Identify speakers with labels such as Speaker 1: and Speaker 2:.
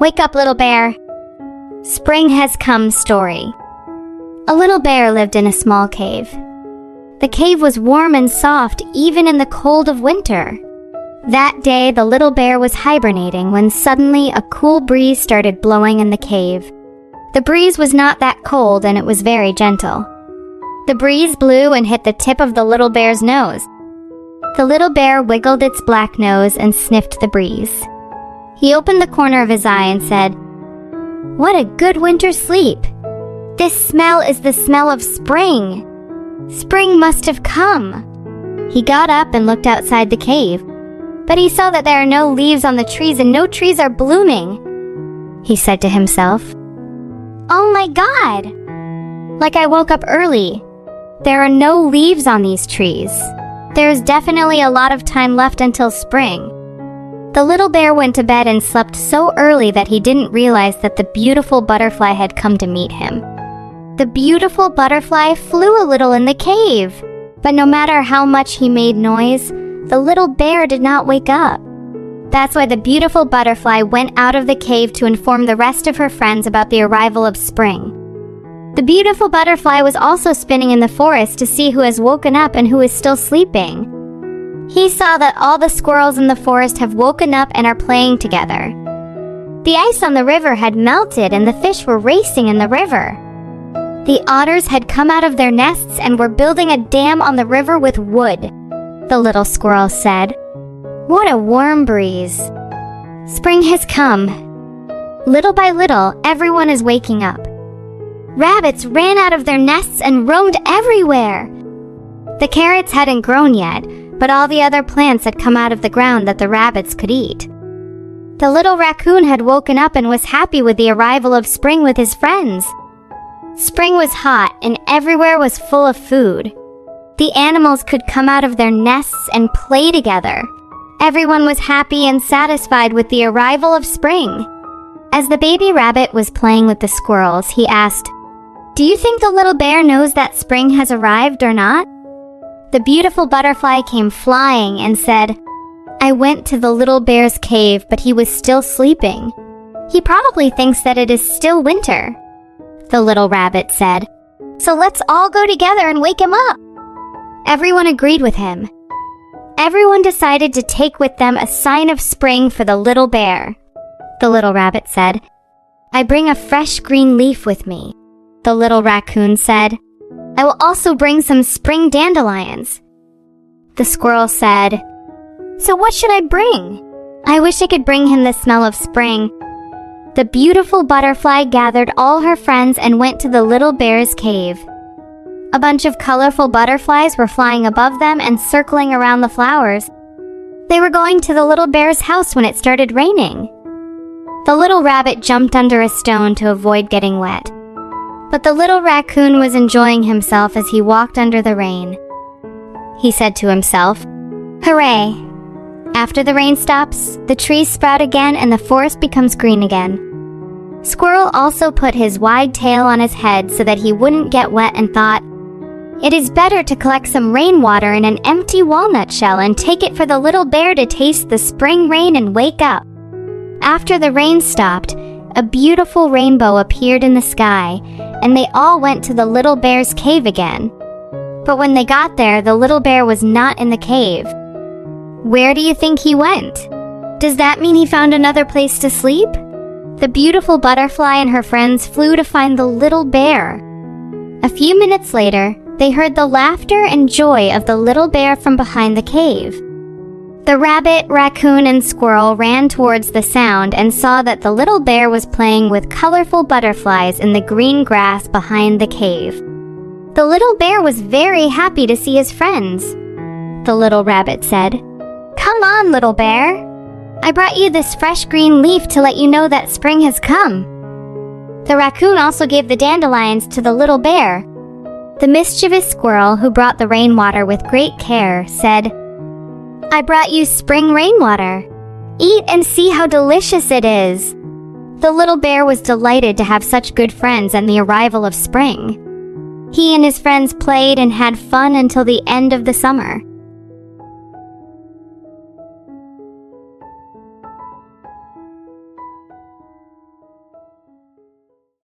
Speaker 1: Wake up, little bear. Spring has come story. A little bear lived in a small cave. The cave was warm and soft even in the cold of winter. That day, the little bear was hibernating when suddenly a cool breeze started blowing in the cave. The breeze was not that cold and it was very gentle. The breeze blew and hit the tip of the little bear's nose. The little bear wiggled its black nose and sniffed the breeze. He opened the corner of his eye and said, "What a good winter sleep! This smell is the smell of spring. Spring must have come." He got up and looked outside the cave, but he saw that there are no leaves on the trees and no trees are blooming. He said to himself, "Oh my God! Like I woke up early. There are no leaves on these trees. There is definitely a lot of time left until spring." The little bear went to bed and slept so early that he didn't realize that the beautiful butterfly had come to meet him. The beautiful butterfly flew a little in the cave, but no matter how much he made noise, the little bear did not wake up. That's why the beautiful butterfly went out of the cave to inform the rest of her friends about the arrival of spring. The beautiful butterfly was also spinning in the forest to see who has woken up and who is still sleeping. He saw that all the squirrels in the forest have woken up and are playing together. The ice on the river had melted and the fish were racing in the river. The otters had come out of their nests and were building a dam on the river with wood. The little squirrel said, "What a warm breeze. Spring has come." Little by little, everyone is waking up. Rabbits ran out of their nests and roamed everywhere. The carrots hadn't grown yet, but all the other plants had come out of the ground that the rabbits could eat. The little raccoon had woken up and was happy with the arrival of spring with his friends. Spring was hot and everywhere was full of food. The animals could come out of their nests and play together. Everyone was happy and satisfied with the arrival of spring. As the baby rabbit was playing with the squirrels, he asked, "Do you think the little bear knows that spring has arrived or not?" The beautiful butterfly came flying and said, "I went to the little bear's cave, but he was still sleeping. He probably thinks that it is still winter." The little rabbit said, "So let's all go together and wake him up." Everyone agreed with him. Everyone decided to take with them a sign of spring for the little bear. The little rabbit said, "I bring a fresh green leaf with me." The little raccoon said, "I will also bring some spring dandelions." The squirrel said, "So what should I bring? I wish I could bring him the smell of spring." The beautiful butterfly gathered all her friends and went to the little bear's cave. A bunch of colorful butterflies were flying above them and circling around the flowers. They were going to the little bear's house when it started raining. The little rabbit jumped under a stone to avoid getting wet. But the little raccoon was enjoying himself as he walked under the rain. He said to himself, "Hooray! After the rain stops, the trees sprout again and the forest becomes green again." Squirrel also put his wide tail on his head so that he wouldn't get wet and thought, "It is better to collect some rainwater in an empty walnut shell and take it for the little bear to taste the spring rain and wake up." After the rain stopped, a beautiful rainbow appeared in the sky, and they all went to the little bear's cave again. But when they got there, the little bear was not in the cave. Where do you think he went? Does that mean he found another place to sleep? The beautiful butterfly and her friends flew to find the little bear. A few minutes later, they heard the laughter and joy of the little bear from behind the cave. The rabbit, raccoon, and squirrel ran towards the sound and saw that the little bear was playing with colorful butterflies in the green grass behind the cave. The little bear was very happy to see his friends. The little rabbit said, "Come on, little bear. I brought you this fresh green leaf to let you know that spring has come." The raccoon also gave the dandelions to the little bear. The mischievous squirrel, who brought the rainwater with great care, said, "I brought you spring rainwater. Eat and see how delicious it is." The little bear was delighted to have such good friends and the arrival of spring. He and his friends played and had fun until the end of the summer.